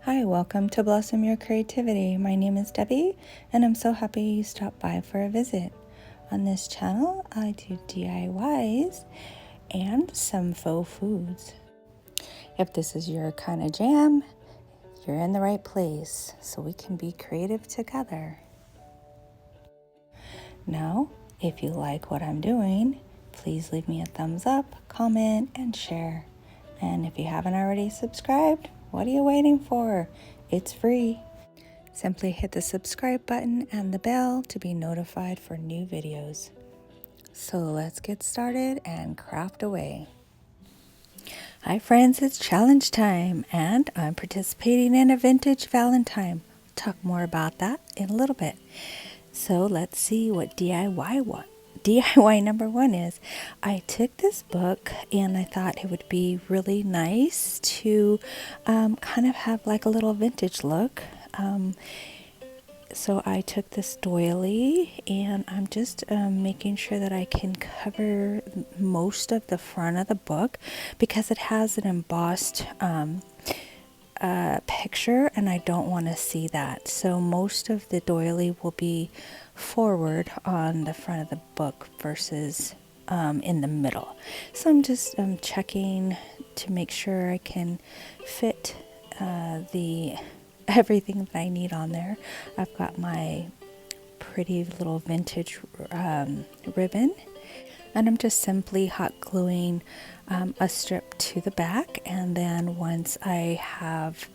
Hi, welcome to Blossom Your Creativity. My name is Debbie, and I'm so happy you stopped by for a visit. On this channel, I do DIYs and some faux foods. If this is your kind of jam, you're in the right place, so we can be creative together. Now, if you like what I'm doing, please leave me a thumbs up, comment, and share. And if you haven't already subscribed, what are you waiting for? It's free. Simply hit the subscribe button and the bell to be notified for new videos. So let's get started and craft away. Hi friends, it's challenge time and I'm participating in a vintage Valentine. I'll talk more about that in a little bit. So let's see what DIY number one is. I took this book and I thought it would be really nice to kind of have like a little vintage look. So I took this doily and I'm just making sure that I can cover most of the front of the book because it has an embossed picture and I don't want to see that. So most of the doily will be forward on the front of the book versus in the middle. So I'm just checking to make sure I can fit everything that I need on there. I've got my pretty little vintage ribbon and I'm just simply hot gluing a strip to the back, and then once I have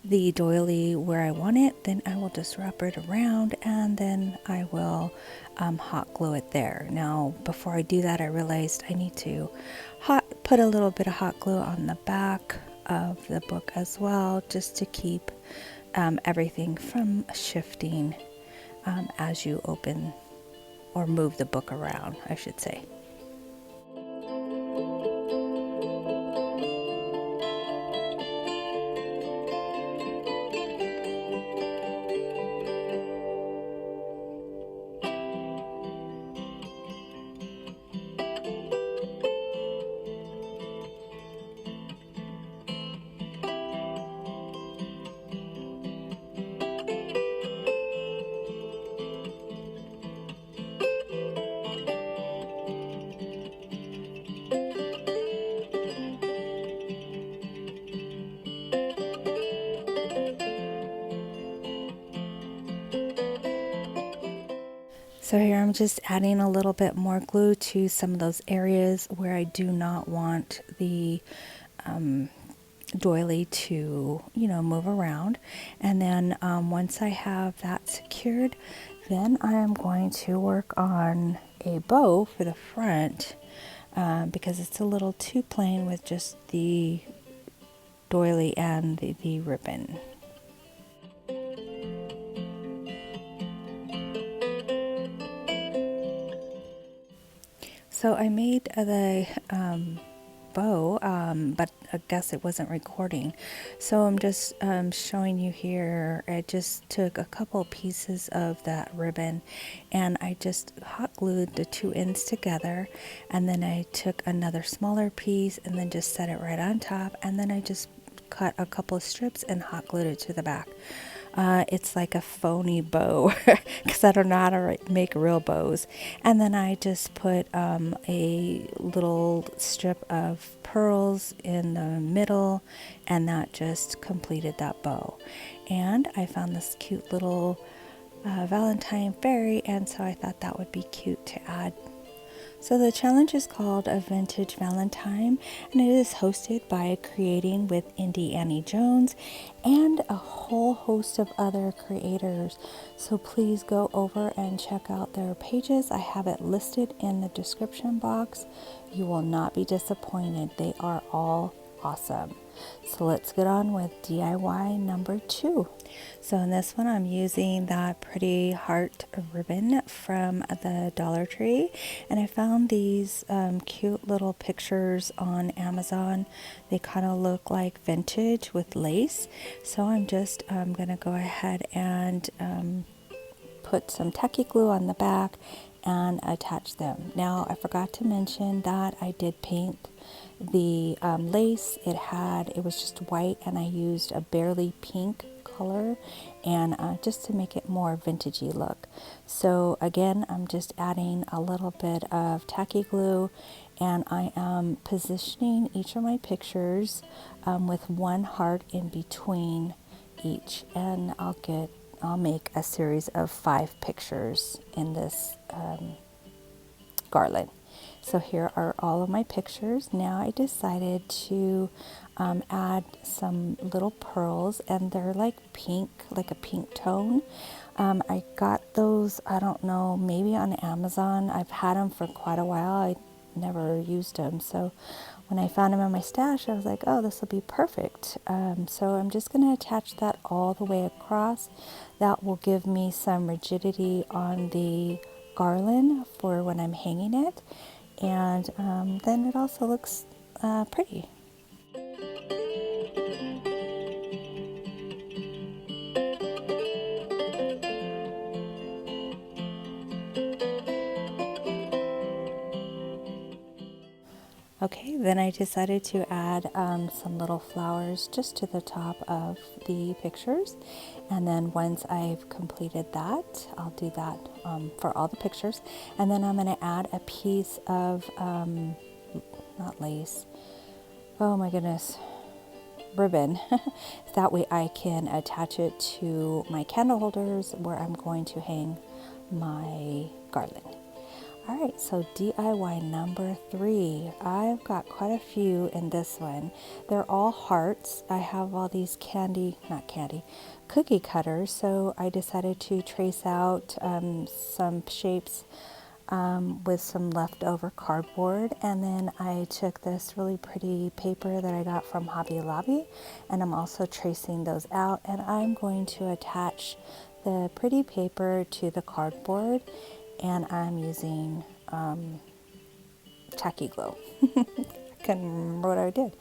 the doily where I want it, then I will just wrap it around and then I will hot glue it there. Now before I do that, I realized I need to put a little bit of hot glue on the back of the book as well, just to keep everything from shifting as you open or move the book around, I should say. So here I'm just adding a little bit more glue to some of those areas where I do not want the doily to, move around. And then once I have that secured, then I am going to work on a bow for the front because it's a little too plain with just the doily and the ribbon. So I made the bow, but I guess it wasn't recording. So I'm just showing you here. I just took a couple pieces of that ribbon and I just hot glued the two ends together, and then I took another smaller piece and then just set it right on top, and then I just cut a couple of strips and hot glued it to the back. It's like a phony bow because I don't know how to make real bows. And then I just put a little strip of pearls in the middle, and that just completed that bow. And I found this cute little Valentine fairy, and so I thought that would be cute to add. So the challenge is called A Vintage Valentine, and it is hosted by Creating with Indie Annie Jones and a whole host of other creators. So please go over and check out their pages. I have it listed in the description box. You will not be disappointed. They are all awesome. So let's get on with DIY number two. So in this one, I'm using that pretty heart ribbon from the Dollar Tree, and I found these cute little pictures on Amazon. They kind of look like vintage with lace. So I'm just gonna go ahead and put some tacky glue on the back and attach them. Now I forgot to mention that I did paint the lace. It was just white, and I used a barely pink color, and just to make it more vintagey look. So again, I'm just adding a little bit of tacky glue, and I am positioning each of my pictures with one heart in between each, and I'll make a series of 5 pictures in this garland. So here are all of my pictures. Now I decided to add some little pearls, and they're like pink, like a pink tone. I got those, I don't know, maybe on Amazon. I've had them for quite a while. I never used them. So when I found them in my stash, I was like, oh, this will be perfect. So I'm just going to attach that all the way across. That will give me some rigidity on the garland for when I'm hanging it. And then it also looks pretty. Okay, then I decided to add some little flowers just to the top of the pictures. And then once I've completed that, I'll do that for all the pictures. And then I'm going to add a piece of, not lace, oh my goodness, ribbon. That way I can attach it to my candle holders where I'm going to hang my garland. All right, so DIY number 3. I've got quite a few in this one. They're all hearts. I have all these cookie cutters. So I decided to trace out some shapes with some leftover cardboard. And then I took this really pretty paper that I got from Hobby Lobby, and I'm also tracing those out. And I'm going to attach the pretty paper to the cardboard, and I'm using tacky glue. I couldn't remember what I did.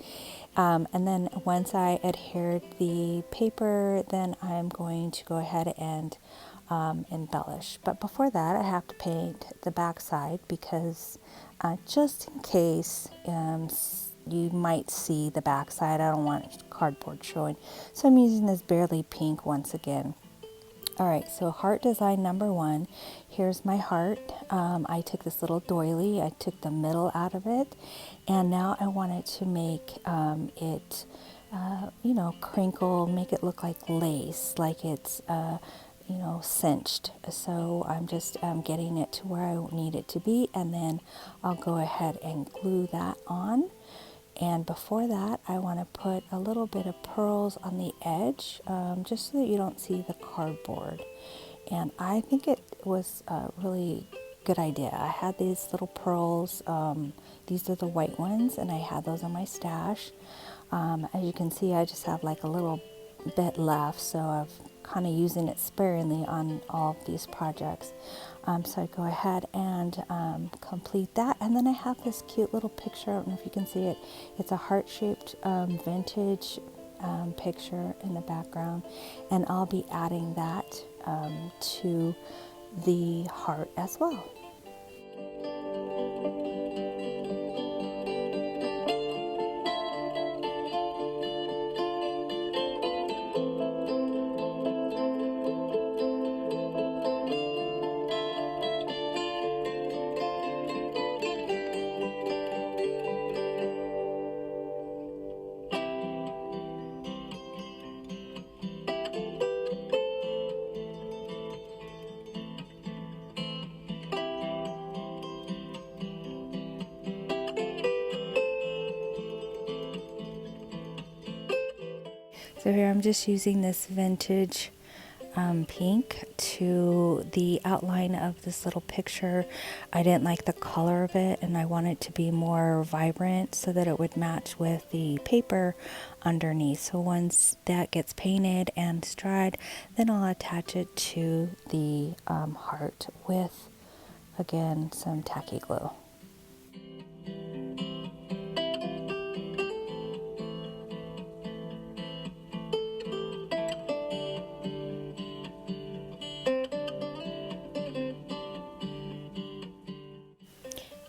And then once I adhered the paper, then I'm going to go ahead and embellish. But before that, I have to paint the back side because just in case you might see the back side, I don't want cardboard showing. So I'm using this barely pink once again. All right, so heart design number 1. Here's my heart. I took this little doily. I took the middle out of it, and now I wanted to make it, crinkle, make it look like lace, like it's, cinched. So I'm just getting it to where I need it to be, and then I'll go ahead and glue that on. And before that, I want to put a little bit of pearls on the edge, just so that you don't see the cardboard. And I think it was a really good idea. I had these little pearls. These are the white ones, and I had those in my stash. As you can see, I just have like a little bit left, so I've kind of using it sparingly on all of these projects. So I go ahead and complete that, and then I have this cute little picture. I don't know if you can see it. It's a heart-shaped vintage picture in the background, and I'll be adding that to the heart as well. So here I'm just using this vintage pink to the outline of this little picture. I didn't like the color of it, and I want it to be more vibrant so that it would match with the paper underneath. So once that gets painted and dried, then I'll attach it to the heart with, again, some tacky glue.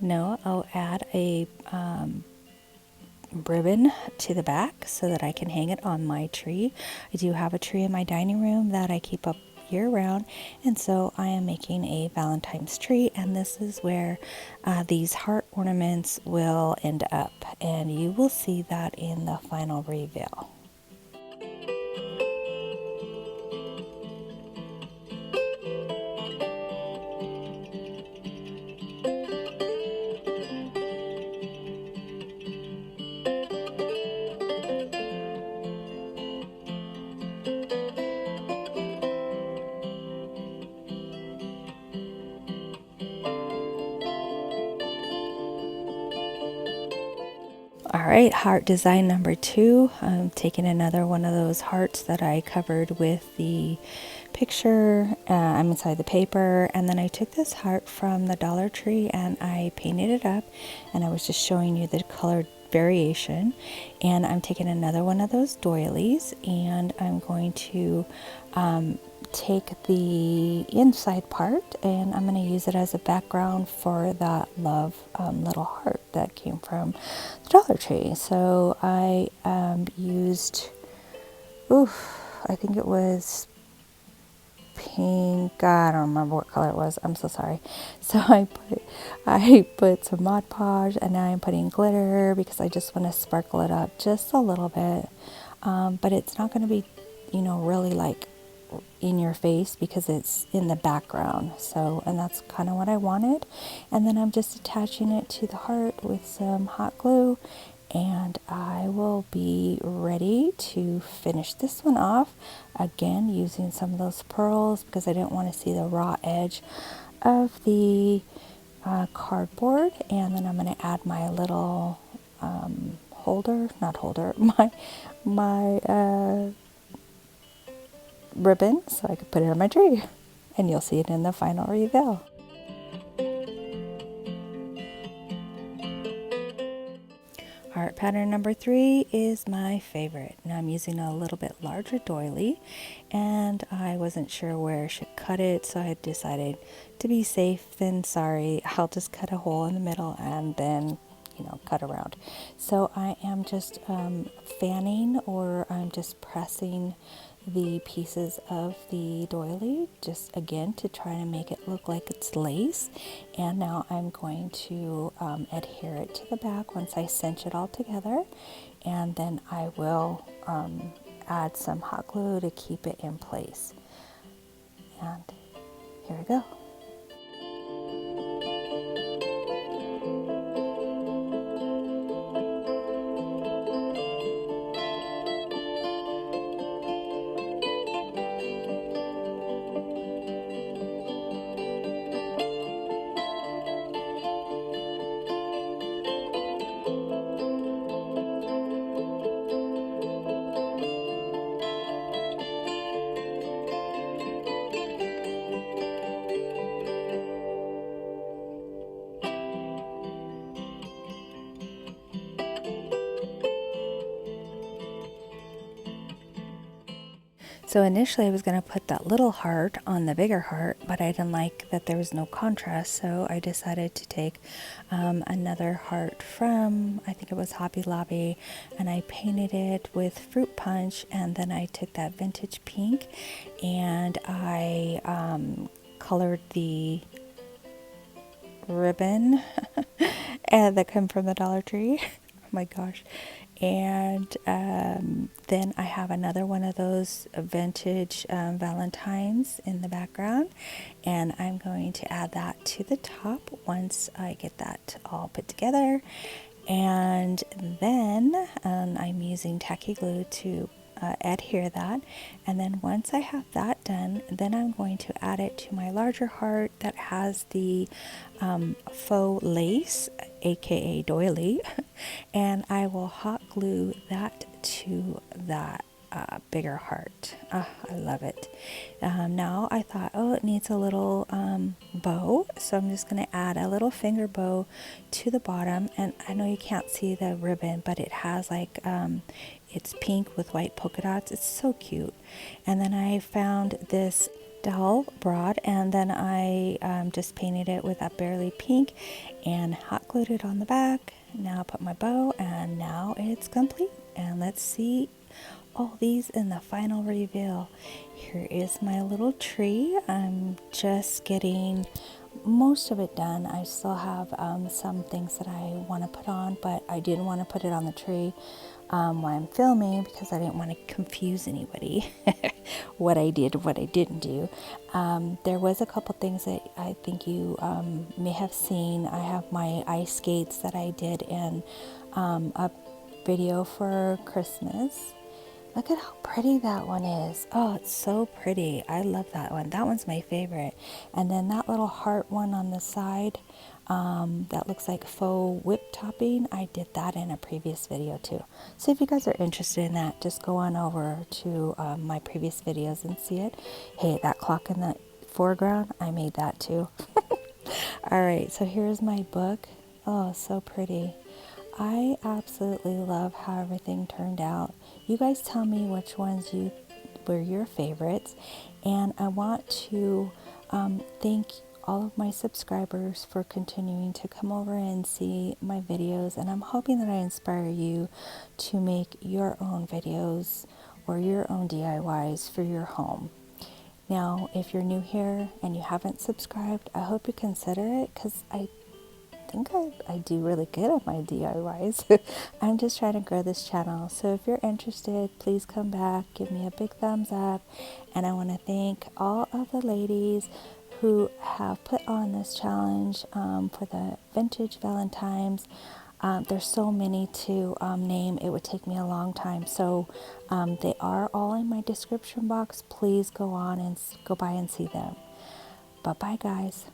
No, I'll add a ribbon to the back so that I can hang it on my tree. I do have a tree in my dining room that I keep up year round, and so I am making a Valentine's tree, and this is where these heart ornaments will end up, and you will see that in the final reveal. All right, heart design number 2. I'm taking another one of those hearts that I covered with the picture. I'm inside the paper, and then I took this heart from the Dollar Tree and I painted it up, and I was just showing you the color variation. And I'm taking another one of those doilies, and I'm going to take the inside part, and I'm going to use it as a background for that love little heart that came from the Dollar Tree. So I used, I think it was pink. I don't remember what color it was. I'm so sorry. So I put some Mod Podge, and now I'm putting glitter because I just want to sparkle it up just a little bit. But it's not going to be, really like in your face because it's in the background. So, and that's kind of what I wanted. And then I'm just attaching it to the heart with some hot glue, and I will be ready to finish this one off, again using some of those pearls because I didn't want to see the raw edge of the cardboard. And then I'm going to add my little my ribbon so I could put it on my tree, and you'll see it in the final reveal. Heart pattern number 3 is my favorite. Now I'm using a little bit larger doily, and I wasn't sure where I should cut it, so I decided to be safe than sorry. I'll just cut a hole in the middle and then cut around. So I am just fanning, or I'm just pressing the pieces of the doily, just again to try to make it look like it's lace. And now I'm going to adhere it to the back once I cinch it all together, and then I will add some hot glue to keep it in place. And here we go. So initially I was going to put that little heart on the bigger heart, but I didn't like that there was no contrast, so I decided to take another heart from, I think it was Hobby Lobby, and I painted it with fruit punch, and then I took that vintage pink and I colored the ribbon and that came from the Dollar Tree. Oh my gosh. And then I have another one of those vintage Valentines in the background, and I'm going to add that to the top once I get that all put together. And then I'm using tacky glue to adhere that, and then once I have that done, then I'm going to add it to my larger heart that has the faux lace, aka doily, and I will hot glue that to that bigger heart. I love it. Now I thought, oh, it needs a little bow, so I'm just going to add a little finger bow to the bottom. And I know you can't see the ribbon, but it has like it's pink with white polka dots. It's so cute. And then I found this doll broad, and then I just painted it with that barely pink and hot glued it on the back. Now I put my bow, and now it's complete. And let's see all these in the final reveal. Here is my little tree. I'm just getting most of it done. I still have some things that I want to put on, but I didn't want to put it on the tree while I'm filming because I didn't want to confuse anybody what I did, what I didn't do. There was a couple things that I think you may have seen. I have my ice skates that I did in a video for Christmas. Look at how pretty that one is. Oh, it's so pretty. I love that one. That one's my favorite. And then that little heart one on the side, that looks like faux whip topping. I did that in a previous video too. So if you guys are interested in that, just go on over to my previous videos and see it. Hey, that clock in the foreground, I made that too. All right, so here's my book. Oh, so pretty. I absolutely love how everything turned out. You guys tell me which ones you were your favorites, and I want to thank all of my subscribers for continuing to come over and see my videos, and I'm hoping that I inspire you to make your own videos or your own DIYs for your home. Now, if you're new here and you haven't subscribed, I hope you consider it, because I think I do really good at my DIYs. I'm just trying to grow this channel. So if you're interested, please come back, give me a big thumbs up. And I want to thank all of the ladies who have put on this challenge for the Vintage Valentines. There's so many to name. It would take me a long time. So they are all in my description box. Please go on and go by and see them. Bye-bye, guys.